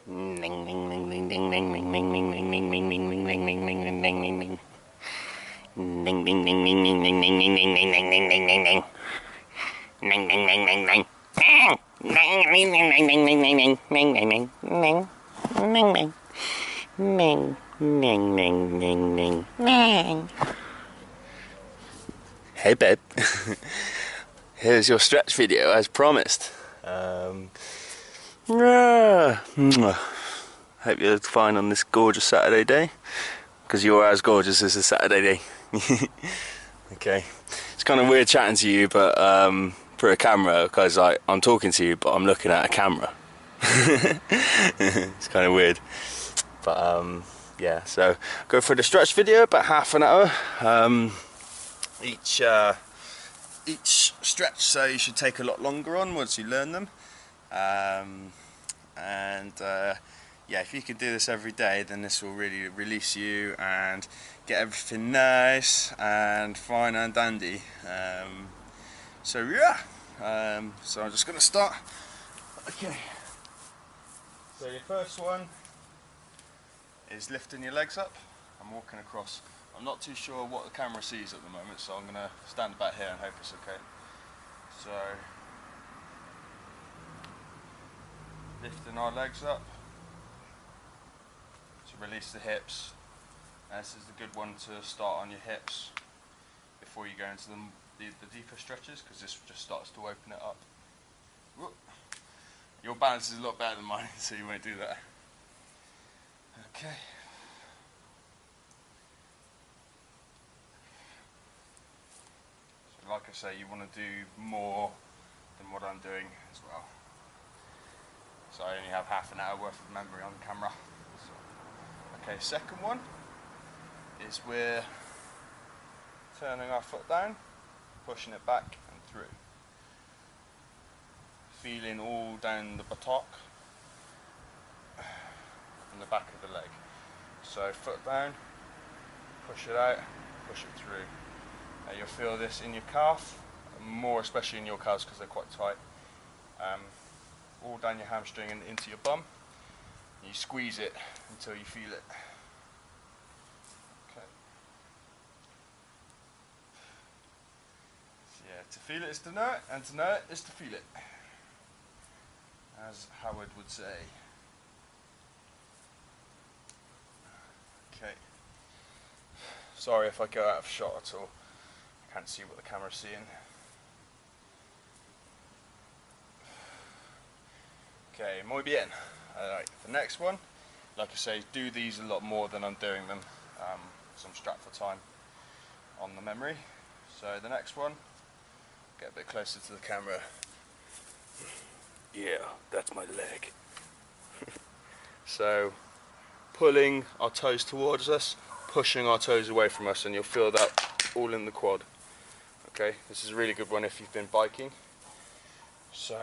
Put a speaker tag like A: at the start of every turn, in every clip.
A: Hey babe, here's your stretch video as promised. Hope you're fine on this gorgeous Saturday day, because you're as gorgeous as a Saturday day. Okay, it's kind of weird chatting to you, but for a camera, because I'm talking to you, but I'm looking at a camera. It's kind of weird, but yeah. So go for the stretch video, about half an hour. Each stretch, so you should take a lot longer on once you learn them. Yeah, if you can do this every day, then this will really release you and get everything nice and fine and dandy. So yeah, so I'm just going to start. Okay, so your first one is lifting your legs up and walking across. I'm not too sure what the camera sees at the moment, so I'm going to stand back here and hope it's okay. So, lifting our legs up to release the hips. And this is the good one to start on your hips before you go into the deeper stretches, because this just starts to open it up. Whoop. Your balance is a lot better than mine, so you won't do that. Okay. Like I say, you want to do more than what I'm doing as well. So I only have half an hour worth of memory on the camera. So, okay, second one is we're turning our foot down, pushing it back and through. Feeling all down the buttock and the back of the leg. So foot down, push it out, push it through. You'll feel this in your calf, more especially in your calves because they're quite tight. All down your hamstring and into your bum. You squeeze it until you feel it. Okay. So yeah, to feel it is to know it, and to know it is to feel it, as Howard would say. Okay. Sorry if I go out of shot at all. Can't see what the camera's seeing. Okay, muy bien. Alright, the next one, like I say, do these a lot more than I'm doing them, because I'm strapped for time on the memory. So the next one, get a bit closer to the camera. Yeah, that's my leg. So, pulling our toes towards us, pushing our toes away from us, and you'll feel that all in the quad. Okay, this is a really good one if you've been biking. So,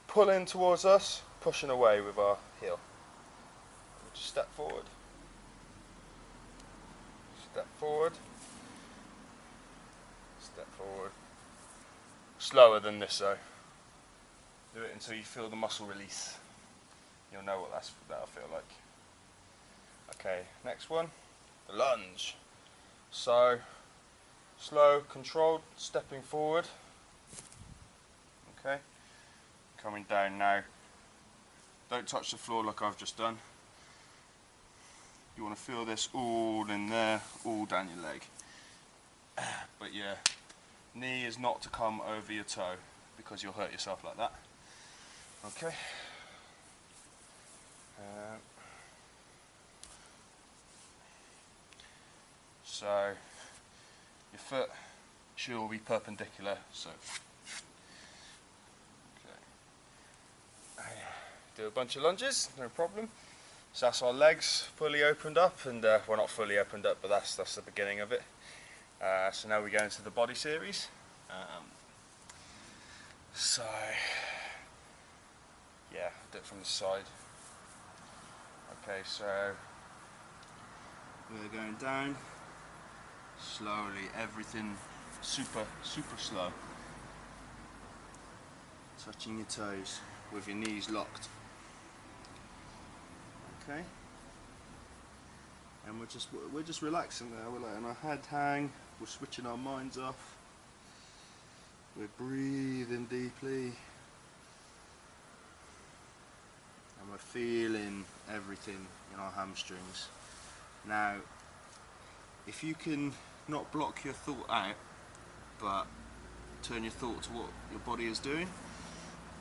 A: pulling towards us, pushing away with our heel. Just step forward. Step forward. Step forward. Slower than this though. Do it until you feel the muscle release. You'll know what that'll feel like. Okay, next one, the lunge. So, slow, controlled, stepping forward. Okay, coming down now. Don't touch the floor like I've just done. You want to feel this all in there, all down your leg. But your knee is not to come over your toe, because you'll hurt yourself like that. Okay. So your foot should all be perpendicular. So okay. Do a bunch of lunges, no problem. So that's our legs fully opened up, and well, not fully opened up, but that's the beginning of it. So now we go into the body series. So yeah, do it from the side. Okay, so we're going down slowly, everything super slow. Touching your toes with your knees locked. Okay. And we're just relaxing there. We're letting our head hang. We're switching our minds off. We're breathing deeply. And we're feeling everything in our hamstrings. Now, if you can not block your thought out, but turn your thought to what your body is doing,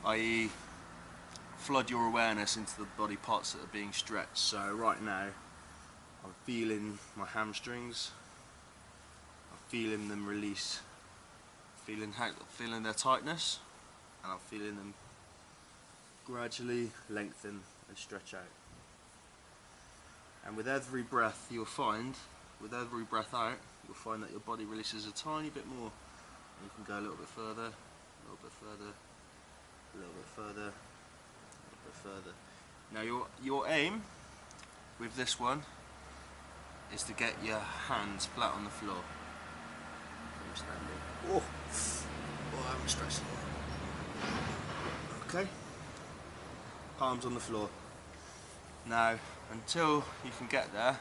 A: i.e. flood your awareness into the body parts that are being stretched. So right now, I'm feeling my hamstrings, I'm feeling them release, feeling their tightness, and I'm feeling them gradually lengthen and stretch out. And with every breath you'll find, with every breath out, you'll find that your body releases a tiny bit more. And you can go a little bit further, a little bit further, a little bit further, a little bit further. Now your aim with this one is to get your hands flat on the floor. I'm standing. Oh, I'm stressing. Okay. Palms on the floor. Now, until you can get there,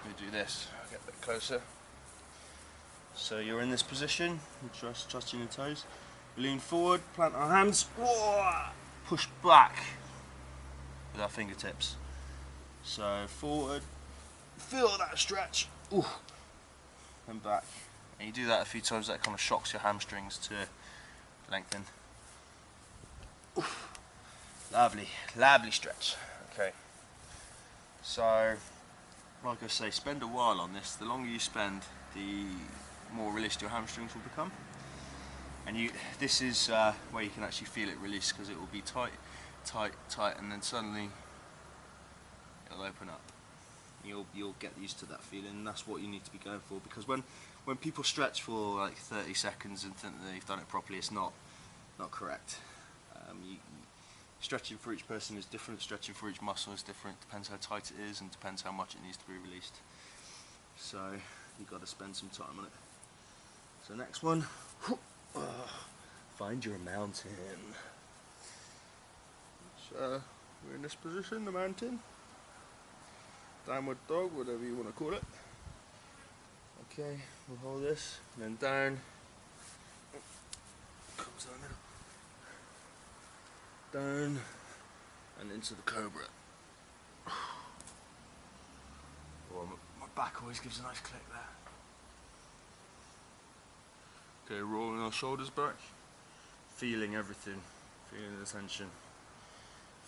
A: we do this. I'll get a bit closer. So you're in this position, trusting your toes. Lean forward, plant our hands, push back with our fingertips. So forward, feel that stretch, and back. And you do that a few times, that kind of shocks your hamstrings to lengthen. Lovely, lovely stretch. Okay. So, like I say, spend a while on this. The longer you spend, the more released your hamstrings will become. And this is where you can actually feel it release, because it will be tight, tight, tight, and then suddenly it'll open up. You'll get used to that feeling, and that's what you need to be going for. Because when people stretch for like 30 seconds and think that they've done it properly, it's not correct. Stretching for each person is different. Stretching for each muscle is different. Depends how tight it is, and depends how much it needs to be released. So you've got to spend some time on it. So next one, find your mountain. So we're in this position, the mountain. Downward dog, whatever you want to call it. Okay, we'll hold this, and then down. Come to the middle. Down, and into the cobra. Oh, my back always gives a nice click there. Okay, rolling our shoulders back. Feeling everything. Feeling the tension.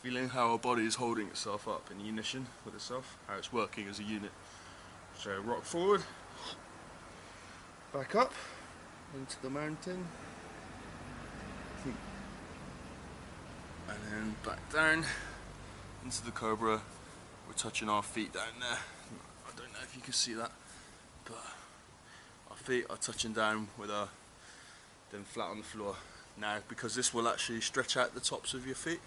A: Feeling how our body is holding itself up in unison with itself, how it's working as a unit. So rock forward, back up, into the mountain, and then back down, into the cobra. We're touching our feet down there. I don't know if you can see that, but our feet are touching down with them flat on the floor. Now, because this will actually stretch out the tops of your feet,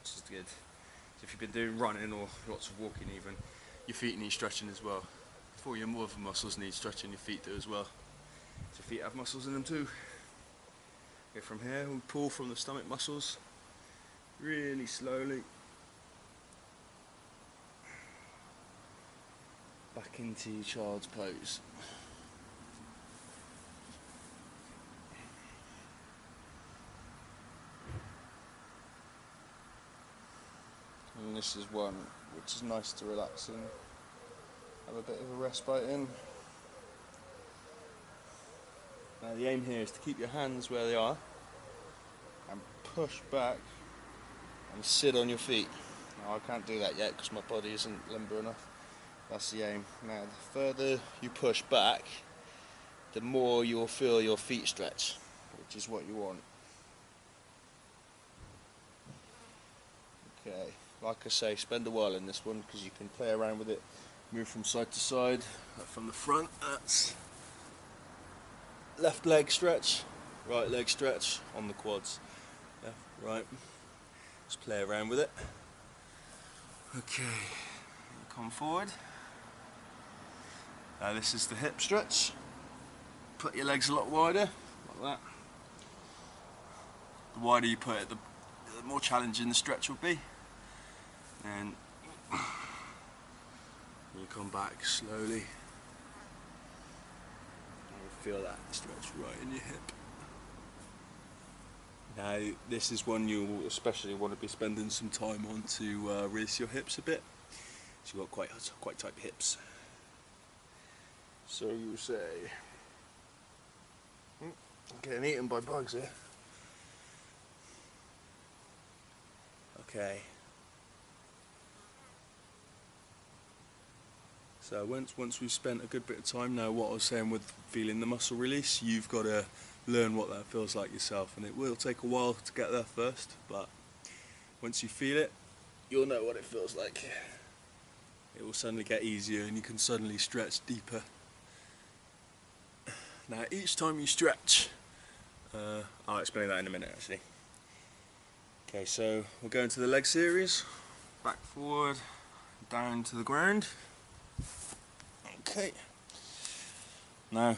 A: which is good. So if you've been doing running or lots of walking even, your feet need stretching as well. For your other muscles need stretching, your feet do as well. So your feet have muscles in them too. Okay, from here we pull from the stomach muscles, really slowly. Back into child's pose. And this is one which is nice to relax in, have a bit of a respite in. Now the aim here is to keep your hands where they are and push back and sit on your feet. Now I can't do that yet because my body isn't limber enough. That's the aim. Now the further you push back, the more you'll feel your feet stretch, which is what you want. Okay. Like I say, spend a while in this one because you can play around with it, move from side to side. From the front, that's left leg stretch, right leg stretch on the quads. Left, right. Just play around with it. Okay, come forward. Now this is the hip stretch. Put your legs a lot wider, like that. The wider you put it, the more challenging the stretch will be. And You come back slowly. And feel that stretch right in your hip. Now, this is one you'll especially want to be spending some time on to release your hips a bit. So you've got quite tight hips. So you say, I'm getting eaten by bugs here. Okay. So once we've spent a good bit of time now, what I was saying with feeling the muscle release, you've got to learn what that feels like yourself, and it will take a while to get there first, but once you feel it, you'll know what it feels like. It will suddenly get easier and you can suddenly stretch deeper. Now each time you stretch, I'll explain that in a minute actually. Okay, so we'll go into the leg series, back, forward, down to the ground. Okay, now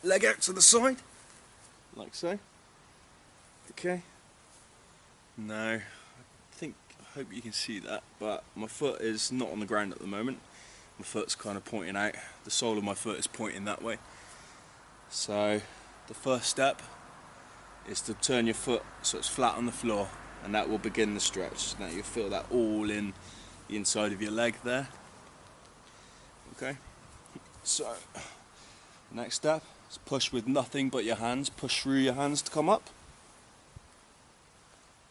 A: leg out to the side, like so. Okay, now I hope you can see that, but my foot is not on the ground at the moment. My foot's kind of pointing out, the sole of my foot is pointing that way. So the first step is to turn your foot so it's flat on the floor, and that will begin the stretch. Now you'll feel that all in the inside of your leg there. Okay, so next step is push with nothing but your hands. Push through your hands to come up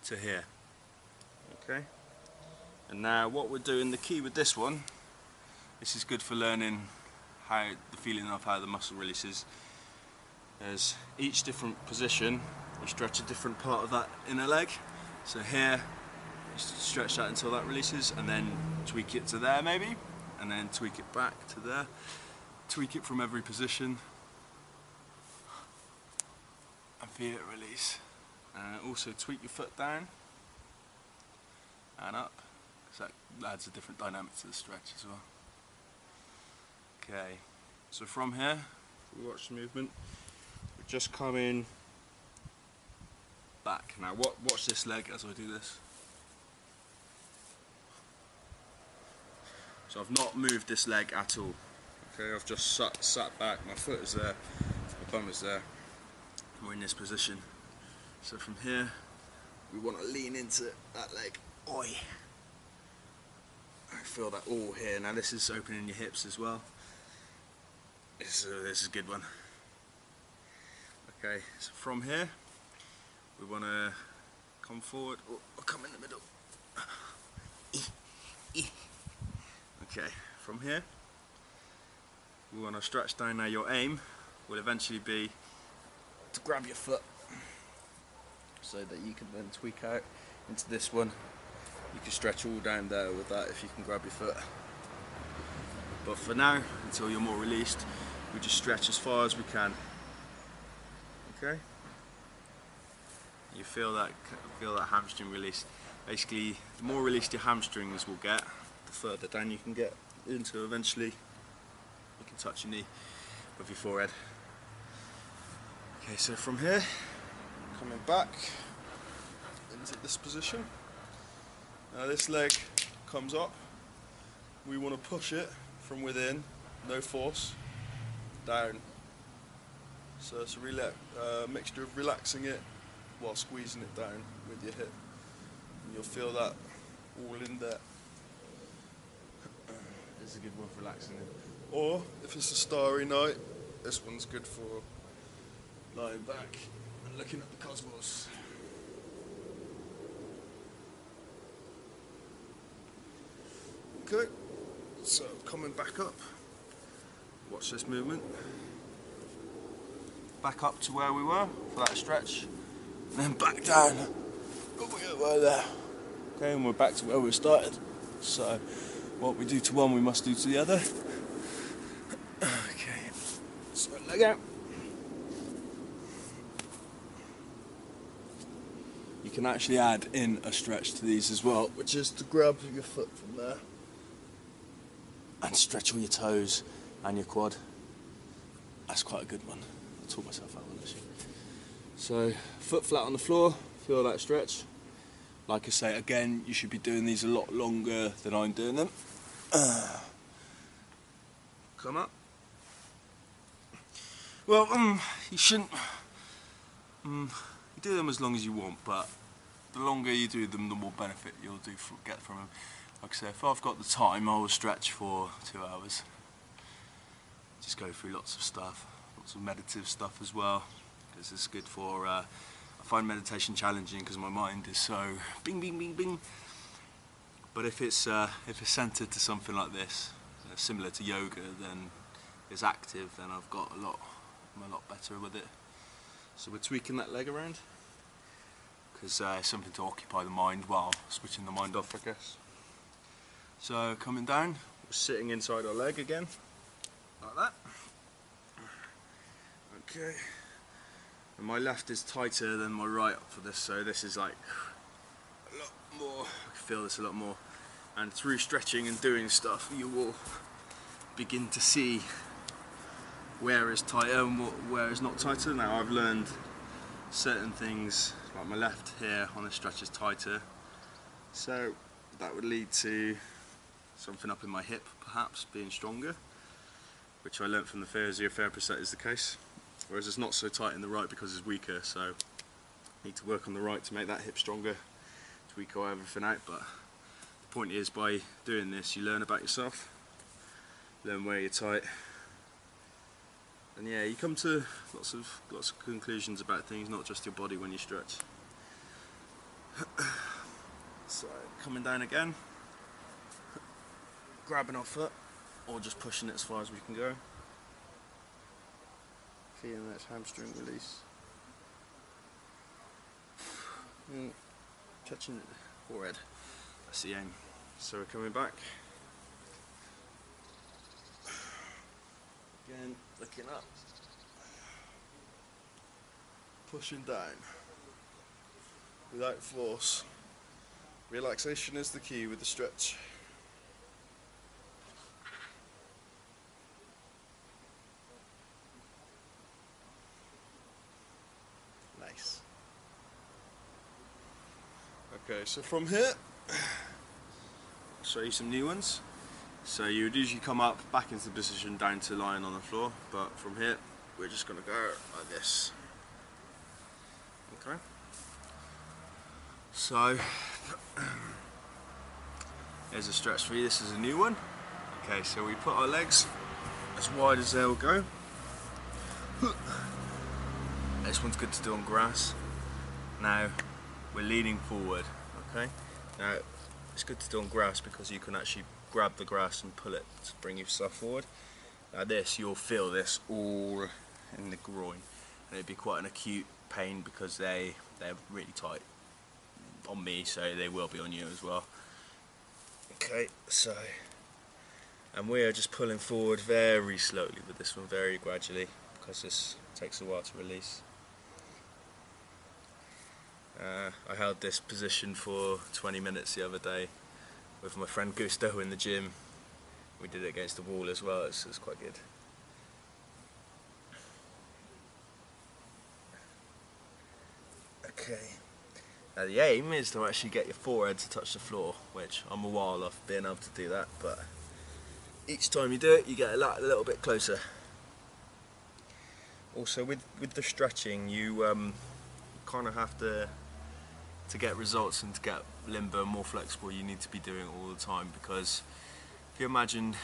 A: to here. Okay, and now what we're doing, the key with this one, this is good for learning how the feeling of how the muscle releases. As each different position, you stretch a different part of that inner leg. So here, you stretch that until that releases, and then tweak it to there maybe, and then tweak it back to there. Tweak it from every position, and feel it release. Also tweak your foot down and up, because that adds a different dynamic to the stretch as well. Okay, so from here, if we watch the movement, we're just coming back. Now watch this leg as I do this. So I've not moved this leg at all. Okay, I've just sat back, my foot is there, my bum is there, and we're in this position. So from here, we want to lean into that leg. Oi! I feel that all here. Now this is opening your hips as well. This is a good one. Okay, so from here, we want to come forward, or come in the middle. Okay, from here, we want to stretch down. Now your aim will eventually be to grab your foot, so that you can then tweak out into this one. You can stretch all down there with that if you can grab your foot. But for now, until you're more released, we just stretch as far as we can. Okay? You feel that hamstring release. Basically, the more released your hamstrings will get, the further down you can get into eventually. You can touch your knee with your forehead. Okay, so from here, coming back into this position. Now this leg comes up. We want to push it from within, no force, down. So it's a mixture of relaxing it while squeezing it down with your hip. And you'll feel that all in there. This is a good one for relaxing it. Or if it's a starry night, this one's good for lying back and looking at the cosmos. Okay, so coming back up, watch this movement. Back up to where we were for that stretch, and then back down. We were there. Okay, and we're back to where we started. So what we do to one, we must do to the other. Okay, so leg out. You can actually add in a stretch to these as well, which is to grab your foot from there and stretch all your toes and your quad. That's quite a good one. I taught myself that one actually. So foot flat on the floor, feel that stretch. Like I say, again, you should be doing these a lot longer than I'm doing them. Come up. Well, you shouldn't. You do them as long as you want, but the longer you do them, the more benefit you'll get from them. Like I say, if I've got the time, I will stretch for 2 hours. Just go through lots of stuff, lots of meditative stuff as well, because it's good for. I find meditation challenging because my mind is so bing, bing, bing, bing. But if it's centered to something like this, similar to yoga, then it's active, then I'm a lot better with it. So we're tweaking that leg around because it's something to occupy the mind while switching the mind off, I guess. So coming down, we're sitting inside our leg again, like that. Okay. And my left is tighter than my right for this, so this is like a lot more. I can feel this a lot more. And through stretching and doing stuff, you will begin to see where is tighter and where is not tighter. Now I've learned certain things, like my left here on the stretch is tighter, so that would lead to something up in my hip perhaps being stronger, which I learnt from the physiotherapist that is the case. Whereas it's not so tight in the right because it's weaker, so I need to work on the right to make that hip stronger, tweak all everything out. But the point is, by doing this you learn about yourself, learn where you're tight, and yeah, you come to lots of conclusions about things, not just your body when you stretch. So coming down again, grabbing our foot or just pushing it as far as we can go. Feeling that hamstring release. And touching the forehead. That's the aim. So we're coming back. Again, looking up. Pushing down. Without force. Relaxation is the key with the stretch. Nice. Okay, so from here, I'll show you some new ones. So you would usually come up back into the position down to lying on the floor, but from here we're just going to go like this. Okay. So there's a stretch for you. This is a new one. Okay, so we put our legs as wide as they'll go. This one's good to do on grass. Now we're leaning forward. Okay. Now it's good to do on grass because you can actually grab the grass and pull it to bring yourself forward. Now this, you'll feel this all in the groin, and it'd be quite an acute pain because they're really tight on me, so they will be on you as well. Okay, so, and we are just pulling forward very slowly with this one, very gradually, because this takes a while to release. I held this position for 20 minutes the other day with my friend Gusto in the gym. We did it against the wall as well. It's quite good. Okay. Now the aim is to actually get your forehead to touch the floor, which I'm a while off being able to do that, but each time you do it you get a little bit closer. Also with the stretching, you kind of have to get results and to get limber and more flexible, you need to be doing it all the time, because if you imagine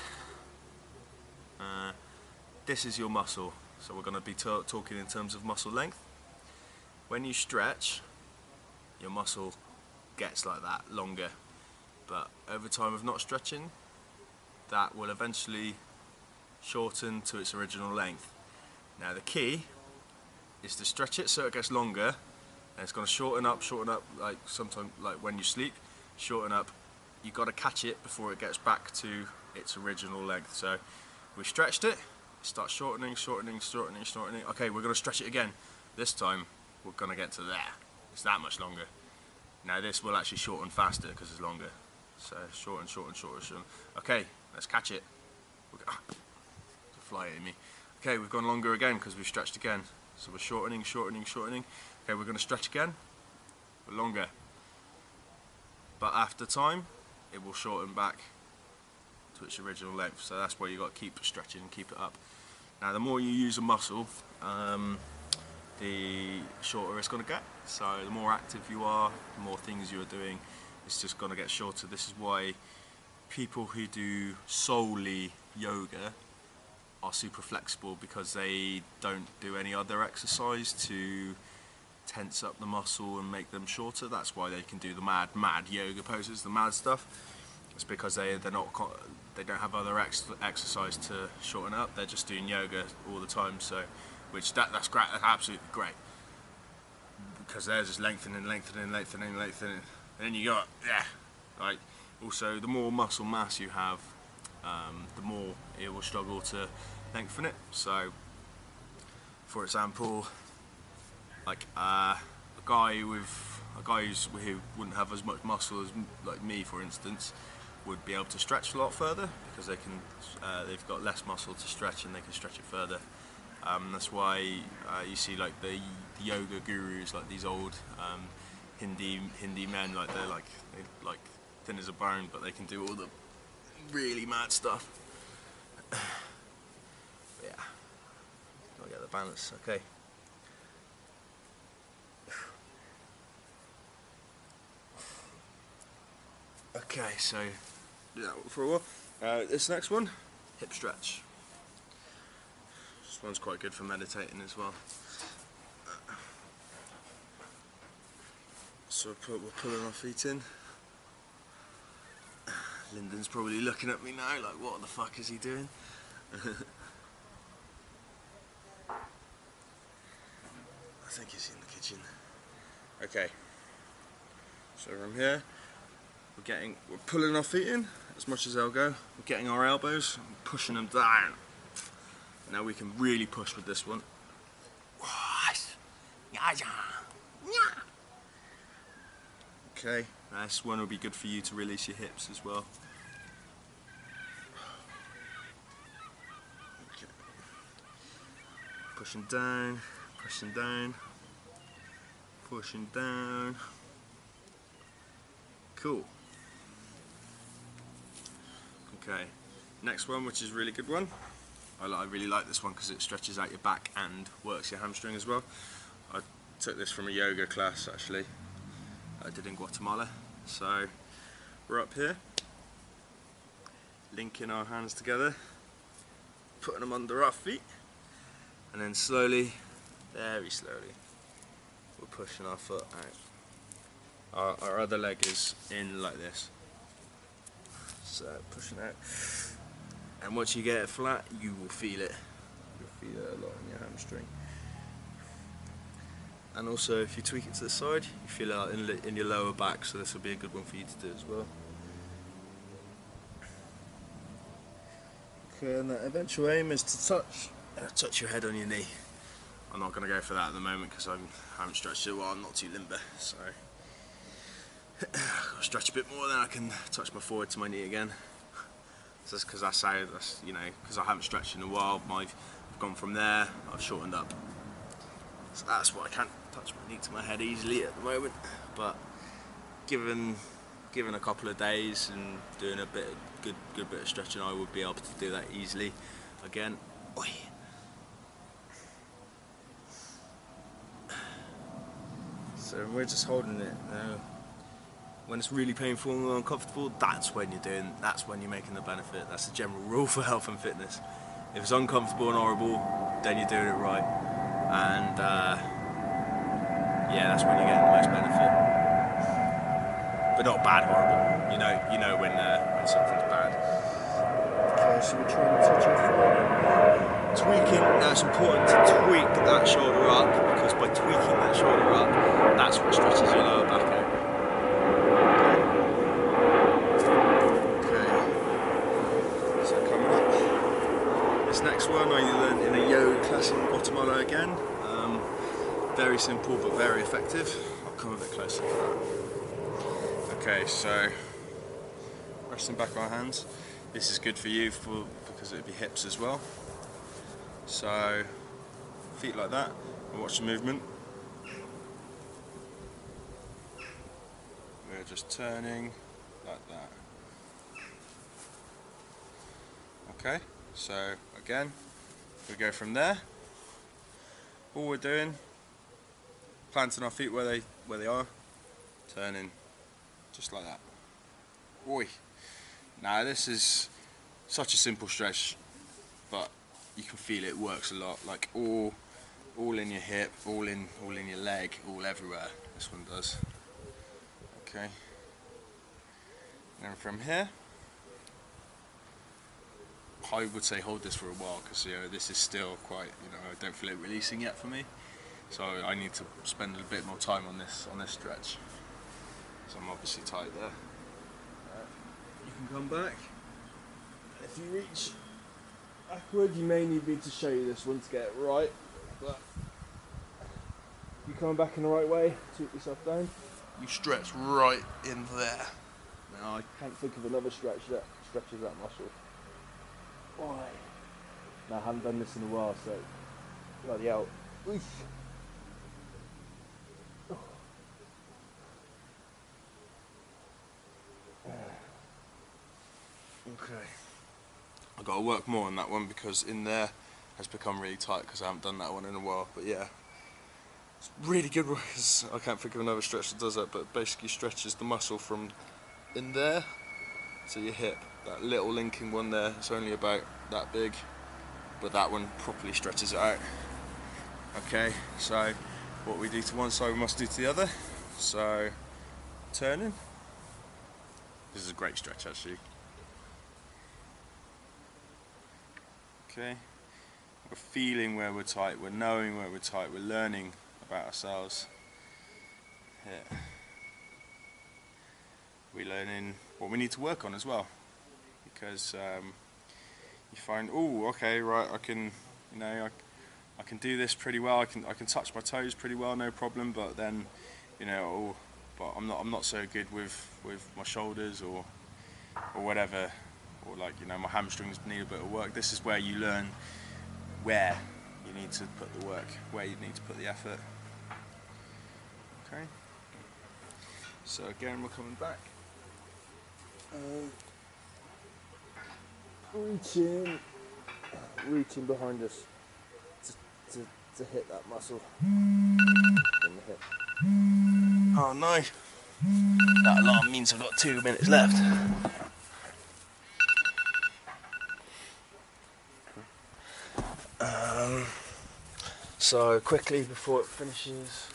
A: this is your muscle, so we're going to be talking in terms of muscle length. When you stretch, your muscle gets like that, longer, but over time of not stretching, that will eventually shorten to its original length. Now the key is to stretch it so it gets longer, and it's going to shorten up, like sometimes, like when you sleep, shorten up. You've got to catch it before it gets back to its original length. So we stretched it, it starts shortening. Okay, we're going to stretch it again. This time we're going to get to there. It's that much longer. Now this will actually shorten faster because it's longer. So shorten. Okay, let's catch it. Fly at me. Okay, we've gone longer again because we've stretched again. So we're shortening. Okay, we're going to stretch again, but longer. but after time it will shorten back to its original length. So that's why you got to keep stretching and keep it up. Now the more you use a muscle, the shorter it's going to get. So the more active you are, the more things you're doing, it's just going to get shorter. This is why people who do solely yoga are super flexible, because they don't do any other exercise to tense up the muscle and make them shorter. That's why they can do the mad yoga poses, the mad stuff. It's because they don't have other exercise to shorten up. They're just doing yoga all the time. So, that's great. That's absolutely great, because they're just lengthening. And then you got like, also the more muscle mass you have, the more it will struggle to lengthen it. So, for example, like a guy who wouldn't have as much muscle as like me, for instance, would be able to stretch a lot further, because they've got less muscle to stretch and they can stretch it further. That's why you see like the yoga gurus, like these old Hindi men, like they're like thin as a bone, but they can do all the really mad stuff. But yeah, gotta get the balance. Okay. Okay, so do that for a while. This next one, hip stretch. This one's quite good for meditating as well. So we're pulling our feet in. Lyndon's probably looking at me now like, what the fuck is he doing? I think he's in the kitchen. Okay, so from here we're pulling our feet in as much as they'll go. We're getting our elbows and pushing them down. Now we can really push with this one. Okay, this one will be good for you to release your hips as well. Okay. Pushing down, pushing down, pushing down. Cool. Okay, next one, which is a really good one. I really like this one because it stretches out your back and works your hamstring as well. I took this from a yoga class actually I did in Guatemala. So we're up here, linking our hands together, putting them under our feet, and then slowly, very slowly, we're pushing our foot out. Our other leg is in like this. So pushing out, and once you get it flat, you will feel it. You'll feel it a lot in your hamstring. And also, if you tweak it to the side, you feel it out in your lower back. So this will be a good one for you to do as well. Okay, and the eventual aim is to touch your head on your knee. I'm not going to go for that at the moment because I haven't stretched it well. I'm not too limber, so I'll stretch a bit more, then I can touch my forehead to my knee again. So that's because because I haven't stretched in a while. I've gone from there, I've shortened up. So that's why I can't touch my knee to my head easily at the moment. But given a couple of days and doing a good bit of stretching, I would be able to do that easily again. Oi. So we're just holding it now. When it's really painful and uncomfortable, that's when you're making the benefit. That's the general rule for health and fitness. If it's uncomfortable and horrible, then you're doing it right. And yeah, that's when you're getting the most benefit. But not bad horrible. You know when something's bad. Okay, so we're trying to touch our forehead. Tweaking, now it's important to tweak that shoulder up, because by tweaking that shoulder up, that's what stretches your lower back out. Okay, so coming up. This next one I learned in a yoga class in Guatemala again. Very simple but very effective. I'll come a bit closer to that. Okay, so resting back our hands. This is good for you because it'll be hips as well. So feet like that, and watch the movement. we're just turning like that. Okay, so again, we go from there. All we're doing, planting our feet where they are, turning, just like that. Oi! Now this is such a simple stretch, but you can feel it works a lot. Like all in your hip, all in your leg, all everywhere. This one does. Okay. And then from here, I would say hold this for a while, because this is still quite, I don't feel it releasing yet for me. So I need to spend a bit more time on this stretch. So I'm obviously tight there. You can come back. If you reach backward, you may need me to show you this one to get it right. But you come back in the right way, sweep yourself down. You stretch right in there. Now I can't think of another stretch that stretches that muscle. Why? Now I haven't done this in a while, so bloody hell. Oof. Oh. Okay. I've got to work more on that one, because in there has become really tight because I haven't done that one in a while. But yeah, it's really good work. I can't think of another stretch that does that, but basically stretches the muscle from in there to your hip. That little linking one there, it's only about that big, but that one properly stretches it out. Okay, so what we do to one side we must do to the other. So turning, this is a great stretch actually. Okay, we're feeling where we're tight, we're knowing where we're tight, we're learning about ourselves. Yeah. We're learning what we need to work on as well, because you find, oh, okay, right, I can do this pretty well. I can touch my toes pretty well, no problem. But then, but I'm not so good with my shoulders or whatever, or like my hamstrings need a bit of work. This is where you learn where you need to put the work, where you need to put the effort. Okay. So again, we're coming back. Reaching behind us to hit that muscle in the hip. Oh no! That alarm means I've got 2 minutes left. So quickly before it finishes.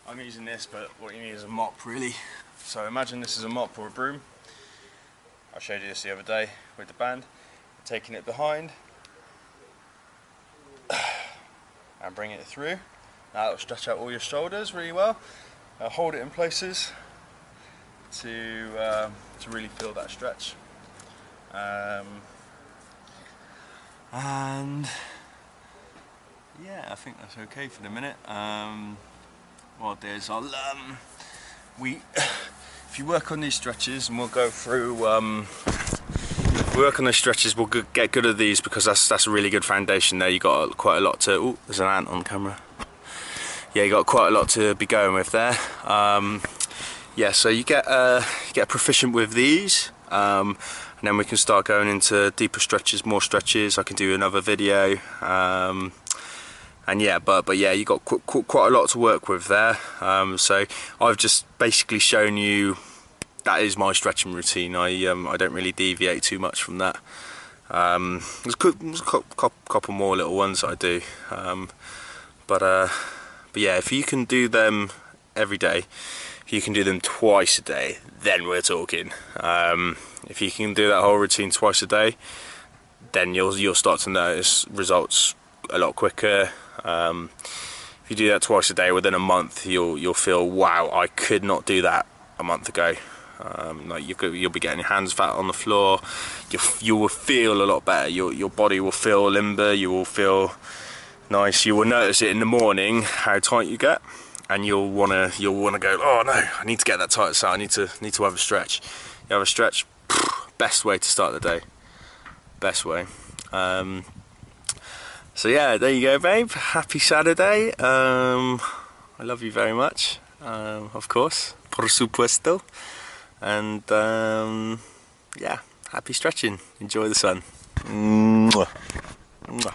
A: I'm using this, but what you need is a mop really. So imagine this is a mop or a broom. I showed you this the other day with the band. Taking it behind and bring it through. Now it'll stretch out all your shoulders really well. Hold it in places to really feel that stretch. And yeah, I think that's okay for the minute. What I'll do is if you work on these stretches, and we'll go through, work on those stretches, we'll get good at these, because that's a really good foundation there. You got quite a lot to, oh, there's an ant on camera. Yeah, you got quite a lot to be going with there. Yeah, so you get proficient with these, and then we can start going into deeper stretches, more stretches. I can do another video. And yeah, but yeah, you got quite a lot to work with there. So I've just basically shown you that is my stretching routine. I don't really deviate too much from that. There's a couple more little ones that I do, but yeah, if you can do them every day, if you can do them twice a day, then we're talking. If you can do that whole routine twice a day, then you'll start to notice results a lot quicker. If you do that twice a day, within a month you'll feel, wow, I could not do that a month ago. Like you'll be getting your hands fat on the floor. You will feel a lot better. Your body will feel limber. You will feel nice. You will notice it in the morning how tight you get, and you'll wanna go, oh no, I need to get that tight. So I need to have a stretch. You have a stretch, best way to start the day. best way. So yeah, there you go, babe. Happy Saturday. I love you very much, of course, por supuesto. And yeah, happy stretching. Enjoy the sun. Mwah. Mwah.